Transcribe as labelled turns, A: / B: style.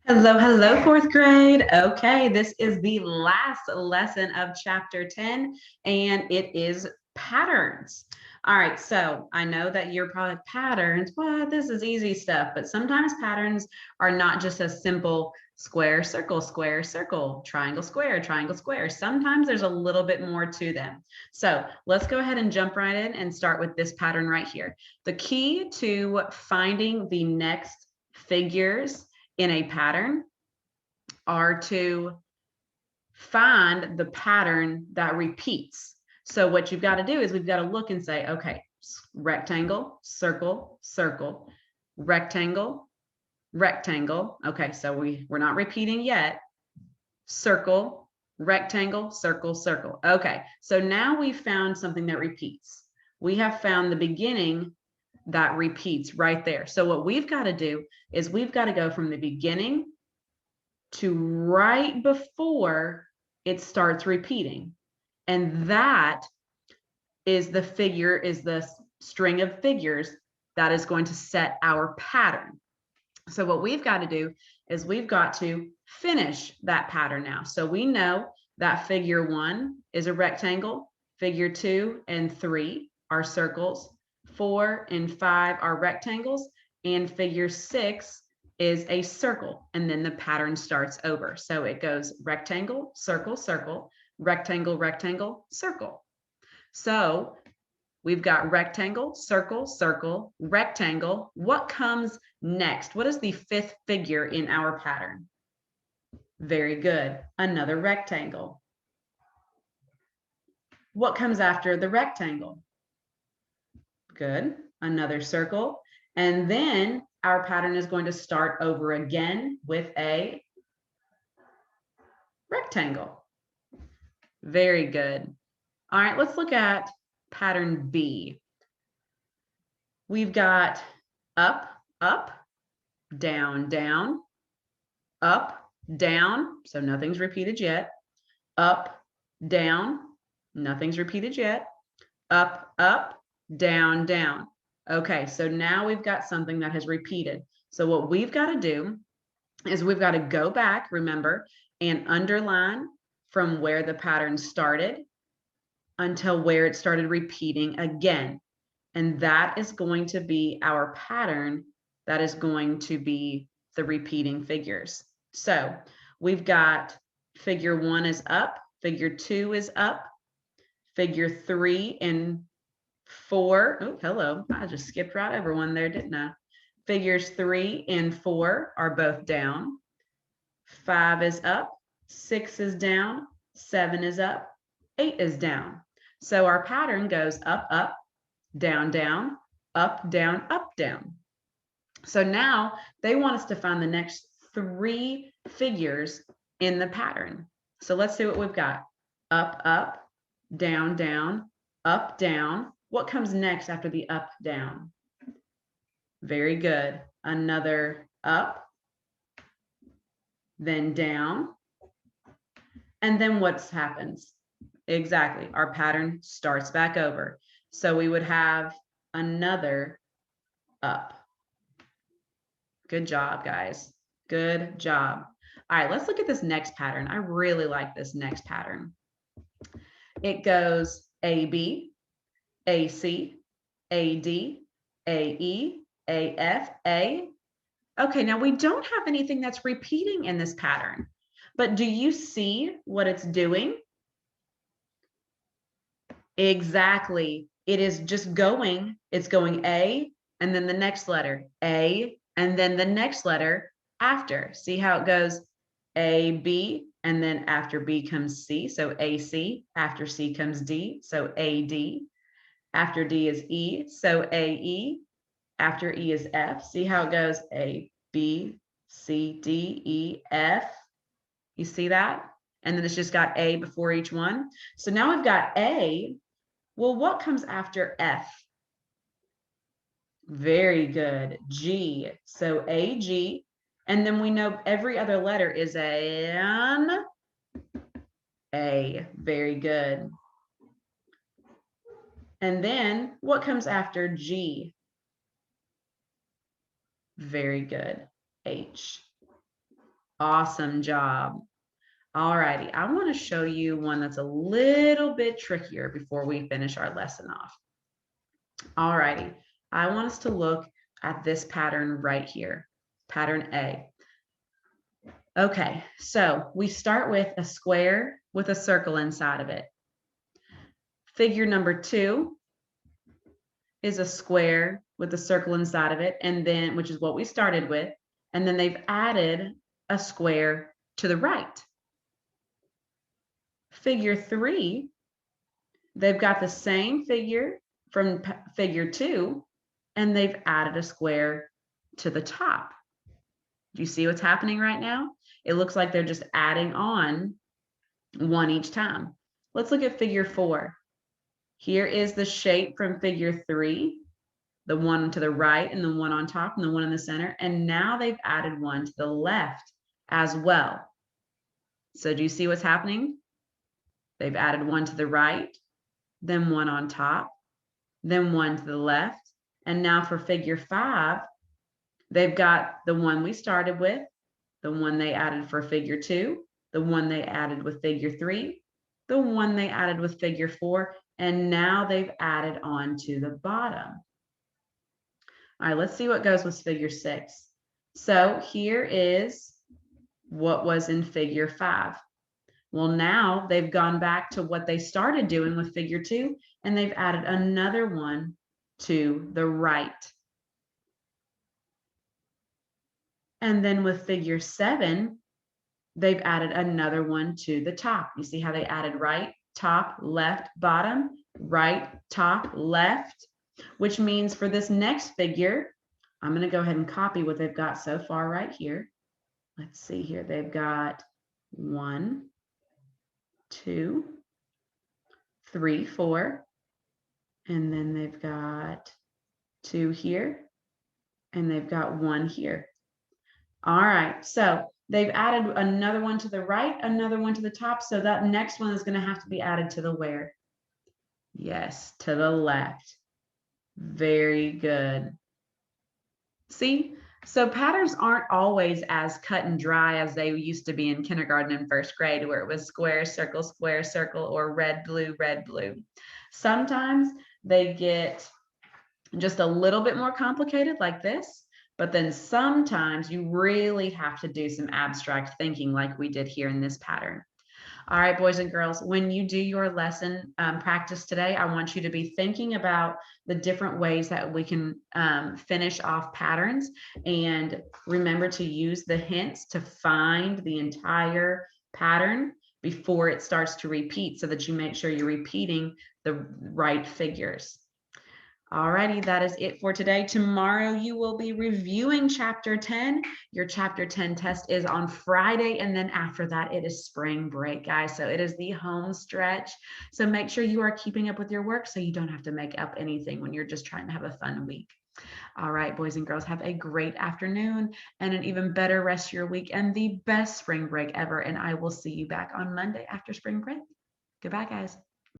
A: Hello, hello, fourth grade. Okay, this is the last lesson of chapter 10, and it is patterns. All right, so I know that you're probably like, patterns. Well, this is easy stuff, but sometimes patterns are not just a simple square, circle, triangle, square. Sometimes there's a little bit more to them. So let's go ahead and jump right in and start with this pattern right here. The key to finding the next figures in a pattern are to find the pattern that repeats. So what you've got to do is we've got to look and say, okay, rectangle, circle, circle, rectangle, rectangle. Okay, so we're not repeating yet. Circle, rectangle, circle, circle. Okay, so now we've found something that repeats. We have found the beginning that repeats right there. So what we've got to do is we've got to go from the beginning to right before it starts repeating. And that is the string of figures that is going to set our pattern. So what we've got to do is we've got to finish that pattern now. So we know that figure 1 is a rectangle, figure 2 and 3 are circles, 4 and 5 are rectangles, and figure 6 is a circle. And then the pattern starts over. So it goes rectangle, circle, circle, rectangle, rectangle, circle. So we've got rectangle, circle, circle, rectangle. What comes next? What is the 5th figure in our pattern? Very good. Another rectangle. What comes after the rectangle? Good. Another circle. And then our pattern is going to start over again with a rectangle. Very good. All right, let's look at pattern B. We've got up, up, down, down, up, down, so nothing's repeated yet, up, down, nothing's repeated yet, up, up, down, down. Okay, so now we've got something that has repeated. So what we've got to do is we've got to go back, remember, and underline from where the pattern started until where it started repeating again. And that is going to be our pattern. That is going to be the repeating figures. So we've got figure 1 is up, figure 2 is up, figure 3 and 4. Oh, hello. I just skipped right over one there, didn't I? Figures 3 and 4 are both down. 5 is up, 6 is down, 7 is up, 8 is down. So our pattern goes up, up, down, down, up, down, up, down. So now they want us to find the next 3 figures in the pattern. So let's see what we've got. Up, up, down, down, up, down. What comes next after the up, down? Very good. Another up, then down. And then what happens? Exactly. Our pattern starts back over. So we would have another up. Good job, guys. Good job. All right, let's look at this next pattern. I really like this next pattern. It goes AB, AC, AD, AE, AF, A. Okay, now we don't have anything that's repeating in this pattern, but do you see what it's doing? Exactly. It is just going, it's going A, and then the next letter, A, and then the next letter after. See how it goes A, B, and then after B comes C. So AC, after C comes D. So AD, after D is E. So AE, after E is F. See how it goes A, B, C, D, E, F. You see that? And then it's just got A before each one. So now we've got A. Well, what comes after F? Very good. G. So AG. And then we know every other letter is an A. Very good. And then what comes after G? Very good. H. Awesome job. All righty, I want to show you one that's a little bit trickier before we finish our lesson off. All righty, I want us to look at this pattern right here, pattern A. Okay, so we start with a square with a circle inside of it. Figure number 2 is a square with a circle inside of it, and then, which is what we started with, and then they've added a square to the right. Figure 3, they've got the same figure from figure 2, and they've added a square to the top. Do you see what's happening right now? It looks like they're just adding on one each time. Let's look at figure 4. Here is the shape from figure 3, the one to the right and the one on top and the one in the center. And now they've added one to the left as well. So do you see what's happening? They've added one to the right, then one on top, then one to the left. And now for figure 5, they've got the one we started with, the one they added for figure 2, the one they added with figure 3, the one they added with figure 4, and now they've added on to the bottom. All right, let's see what goes with figure 6. So here is what was in figure 5. Well, now they've gone back to what they started doing with figure 2, and they've added another one to the right. And then with figure 7, they've added another one to the top. You see how they added right, top, left, bottom, right, top, left, which means for this next figure, I'm going to go ahead and copy what they've got so far right here. Let's see here. They've got 1, 2, 3, 4, and then they've got 2 here, and they've got 1 here. All right, so they've added another one to the right, another one to the top. So that next one is going to have to be added to the where? Yes, to the left. Very good. See, so patterns aren't always as cut and dry as they used to be in kindergarten and first grade, where it was square, circle, or red, blue, red, blue. Sometimes they get just a little bit more complicated like this. But then sometimes you really have to do some abstract thinking like we did here in this pattern. All right, boys and girls, when you do your lesson practice today, I want you to be thinking about the different ways that we can finish off patterns. And remember to use the hints to find the entire pattern before it starts to repeat so that you make sure you're repeating the right figures. Alrighty, that is it for today. Tomorrow you will be reviewing chapter 10. Your chapter 10 test is on Friday, and then after that it is spring break, guys. So it is the home stretch. So make sure you are keeping up with your work so you don't have to make up anything when you're just trying to have a fun week. All right, boys and girls, have a great afternoon and an even better rest of your week and the best spring break ever. And I will see you back on Monday after spring break. Goodbye, guys.